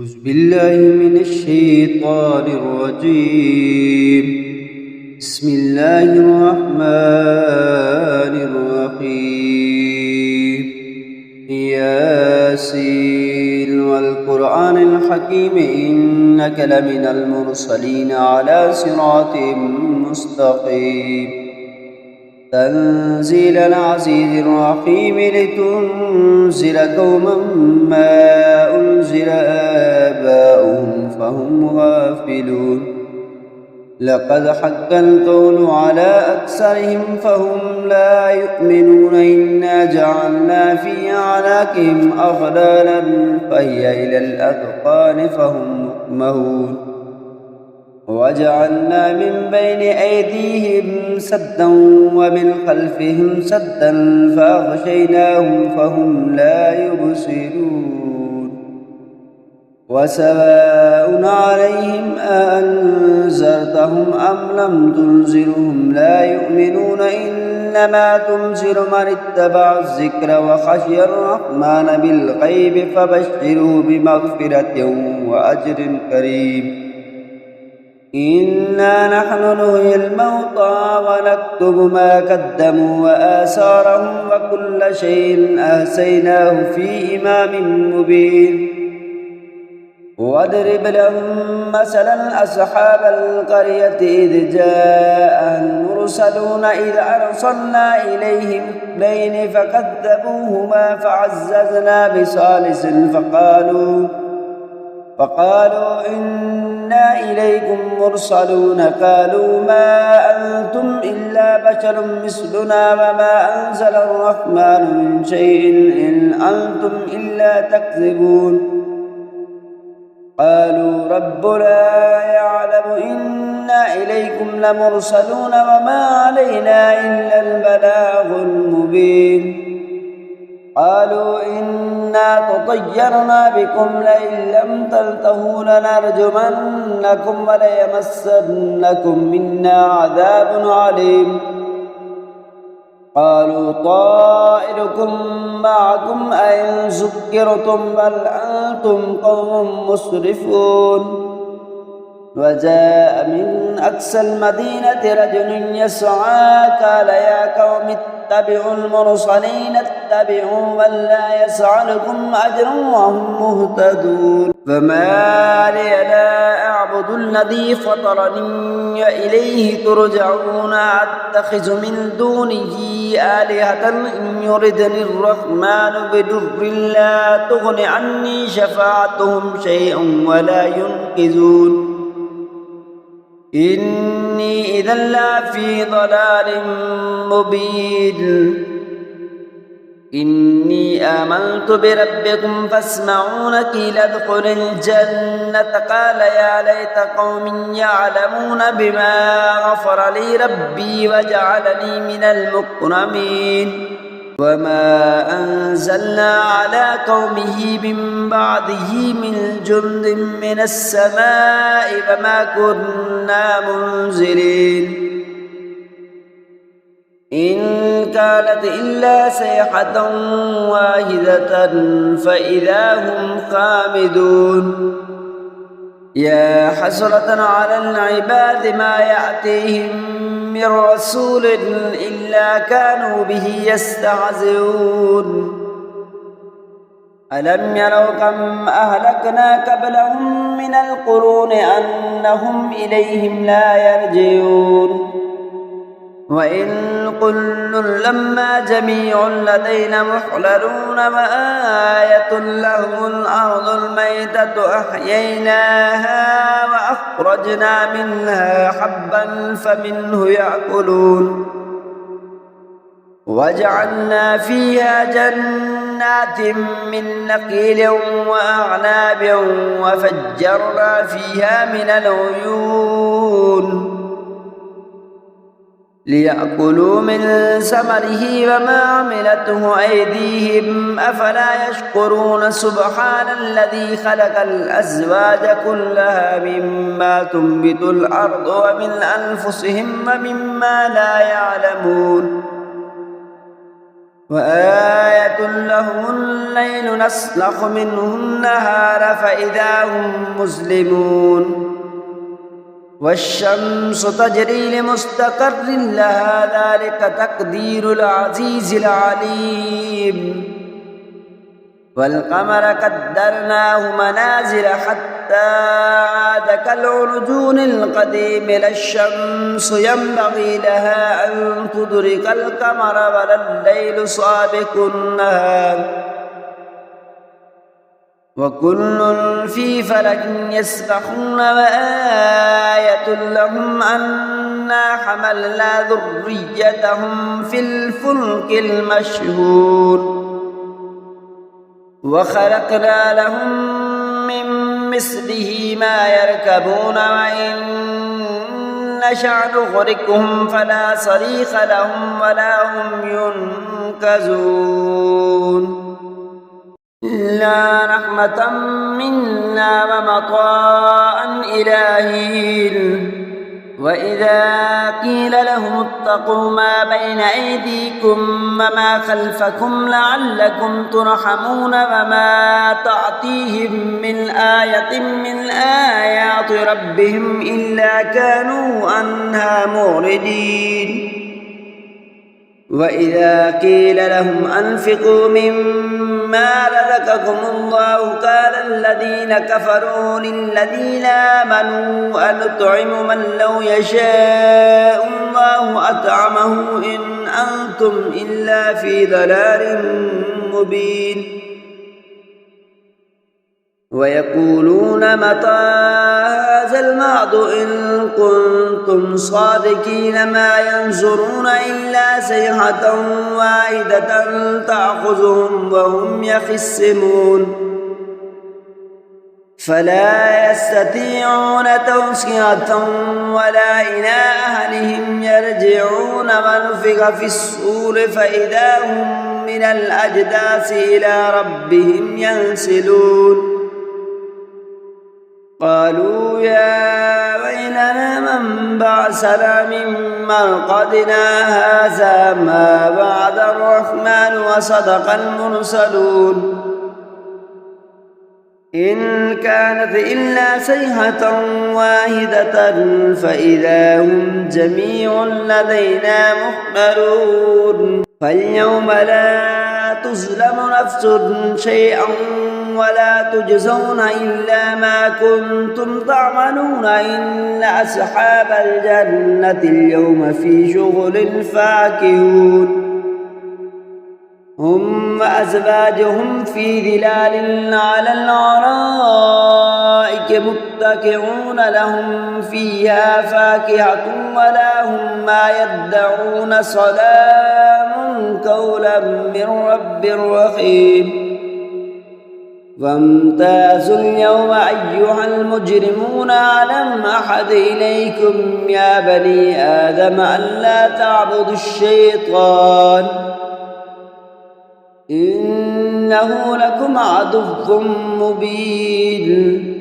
أعوذ بالله من الشيطان الرجيم. بسم الله الرحمن الرحيم. ياسين والقرآن الحكيم إنك لمن المرسلين على صراط مستقيم. تنزيل العزيز الرحيم لتنذر قوما ما أنذر آباؤهم فهم غافلون. لقد حق القول على أكثرهم فهم لا يؤمنون. إنا جعلنا في أعناقهم أغلالا فهي إلى الأذقان فهم مقمحون. وجعلنا من بين أيديهم سدا ومن خلفهم سدا فأغشيناهم فهم لا يبصرون. وسواء عليهم أأنذرتهم أم لم تنذرهم لا يؤمنون. إنما تنذر من اتبع الذكر وخشي الرحمن بالغيب فبشره بمغفرة وأجر كريم. إنا نحن نحيي الموتى ونكتب ما قدموا وآثارهم وكل شيء أحصيناه في إمام مبين. واضرب لهم مثلا أصحاب القرية إذ جاء المرسلون إذ أرسلنا إليهم اثنين فكذبوهما فعززنا بثالث فقالوا إنا إليكم مرسلون. قالوا ما أنتم إلا بشر مثلنا وما أنزل الرحمن من شيء إن أنتم إلا تكذبون. قالوا ربنا يعلم إنا إليكم لمرسلون وما علينا إلا البلاغ المبين. قالوا إنا تطيرنا بكم لئن لم تنتهوا لنرجمنكم وليمسنكم منا عذاب عليم. قالوا طائركم معكم أئن ذكرتم بل أنتم قوم مسرفون. وجاء من أقصى المدينة رجل يسعى قال يا قوم اتبعوا المرسلين اتبعوا من لا يسألكم أجرا وهم مهتدون. فما لي لا أعبد الذي فطرني إليه ترجعون. أتخذ من دونه آلهة إن يردني الرحمن بضر لا تغن عني شفاعتهم شيئا ولا ينقذون. إني إذا لفي ضلال مبين. إني آمنت بربكم فاسمعون. قيل ادخل الجنة قال يا ليت قوم يعلمون بما غفر لي ربي وجعلني من المكرمين. وما أنزلنا على قومه من بعده من جند من السماء وما كنا منزلين. إن كانت إلا صيحة واحدة فإذا هم خامدون. يا حسرة على العباد ما يأتيهم من رسول إلا كانوا به يستهزئون. ألم يروا كم أهلكنا قبلهم من القرون أنهم إليهم لا يرجعون. وإن كل لما جميع لدينا محضرون. وآية لهم الأرض الميتة أحييناها وأخرجنا منها حبا فمنه يأكلون. وجعلنا فيها جنات من نخيل وأعناب وفجرنا فيها من العيون ليأكلوا من ثمره وما عملته أيديهم أفلا يشكرون. سبحان الذي خلق الأزواج كلها مما تنبت الأرض ومن أنفسهم ومما لا يعلمون. وآية لهم الليل نسلخ منه النهار فإذا هم مظلمون والشمس تجري لمستقر لها ذلك تقدير العزيز العليم والقمر قدرناه منازل حتى عاد كالعرجون القديم لا الشمس ينبغي لها أن تدرك القمر ولا الليل سابق النهار وكل في فلك يسبحون وآية لهم أنا حملنا ذريتهم في الفلك المشهور وخلقنا لهم من مثله ما يركبون وإن نشأ نغرقهم فلا صريخ لهم ولا هم ينقذون إلا رحمة منا ومطاعا إلى حين وإذا قيل لهم اتقوا ما بين أيديكم وما خلفكم لعلكم ترحمون وما تأتيهم من آية من آيات ربهم إلا كانوا عنها معرضين وإذا قيل لهم أنفقوا مما رزقكم الله قال الذين كفروا للذين آمنوا أنطعم من لو يشاء الله أطعمه إن أنتم إلا في ضلال مبين ويقولون متى هذا الوعد إن كنتم صادقين ما ينظرون إلا صيحة واحدة تأخذهم وهم يخصمون فلا يستطيعون توصية ولا إلى أهلهم يرجعون ونفخ في الصور فإذا هم من الأجداث إلى ربهم ينسلون قالوا يا ويلنا من بعثنا من مرقدنا هذا ما وعد الرحمن وصدق المرسلون إن كانت إلا صيحة واحدة فإذا هم جميع لدينا محضرون فاليوم لا تظلم نفس شيئا ولا تجزون إلا ما كنتم تعملون إن أصحاب الجنة اليوم في شغل فاكهون هم وأزواجهم في ظلال على الأرائك متكئون لهم فيها فاكهة ولا هم ما يدعون سلام قولا من رب رحيم وامتازوا اليوم أيها المجرمون ألم أحد إليكم يا بني آدم ألا تعبدوا الشيطان إنه لكم عدو مبين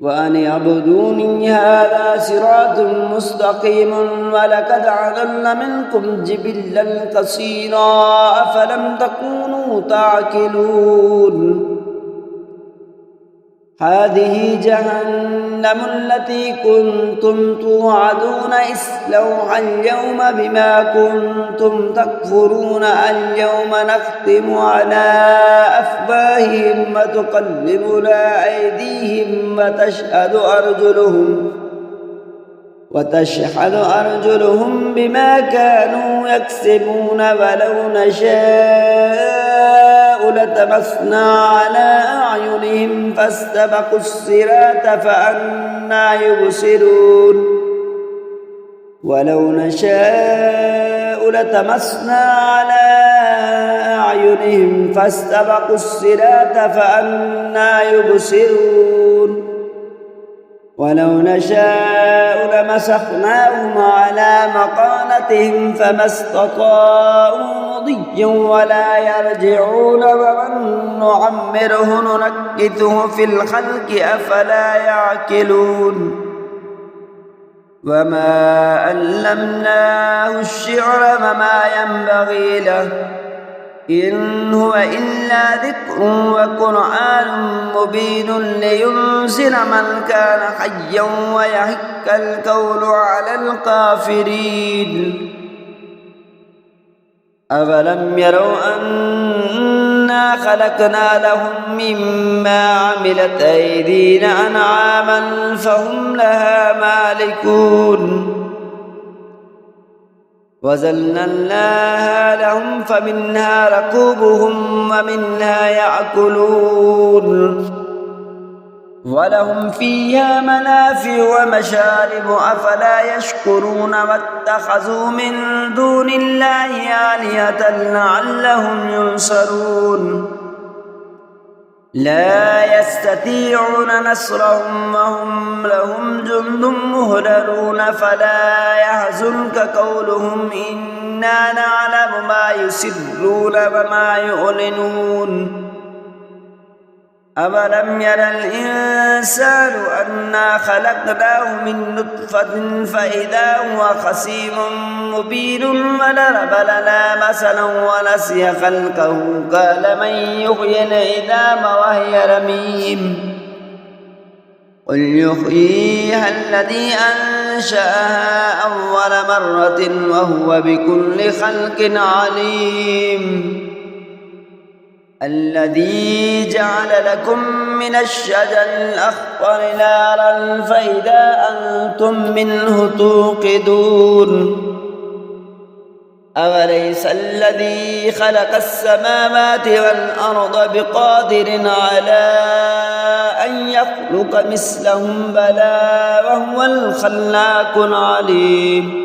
وأن اعبدوني هذا صراط مستقيم ولقد أضل منكم جبلا كثيرا أفلم تكونوا تعقلون هذه جهنم التي كنتم توعدون اصلوها اليوم بما كنتم تكفرون اليوم نختم على أفواههم وتكلمنا أيديهم وتشهد أرجلهم بما كانوا يكسبون ولو نشاء لتمسنا على أعينهم فاستبقوا الصراط فأنى يبصرون ولو نشاء لتمسنا على أعينهم فاستبقوا الصراط فأنى يبصرون ولو نشاء لمسخناهم على مكانتهم فما استطاعوا مضيا ولا يرجعون ومن نعمره ننكثه في الخلق أفلا يعقلون وما علمناه الشعر وما ينبغي له إن هو إلا ذكر وقرآن مبين لينذر من كان حيا ويحق القول على الكافرين أفلم يروا أنا خلقنا لهم مما عملت أيدينا أنعاما فهم لها مالكون وذللناها لهم فمنها ركوبهم ومنها يأكلون ولهم فيها منافع ومشارب أفلا يشكرون واتخذوا من دون الله آلهة لعلهم ينصرون لا يستطيعون نصرهم وهم لهم جند مهررون فلا يحزنك قولهم إنا نعلم ما يسرون وما يعلنون أولم ير الإنسان أنا خلقناه من نطفة فإذا هو خصيم مبين وضرب لنا مثلا ونسي خلقه قال من يحيي العظام وهي رميم قل يحييها الذي أنشأها أول مرة وهو بكل خلق عليم الذي جعل لكم من الشجر الأخضر نارا فإذا أنتم منه توقدون أوليس الذي خلق السماوات والأرض بقادر على أن يخلق مثلهم بلى وهو الخلاق العليم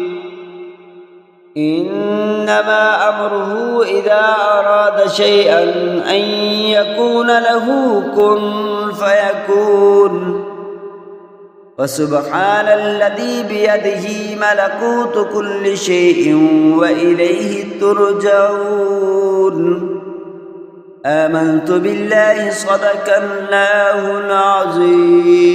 إنما أمره إذا أراد شيئا أن يكون له كن فيكون وسبحان الذي بيده ملكوت كل شيء وإليه ترجعون آمنت بالله صدق الله العظيم.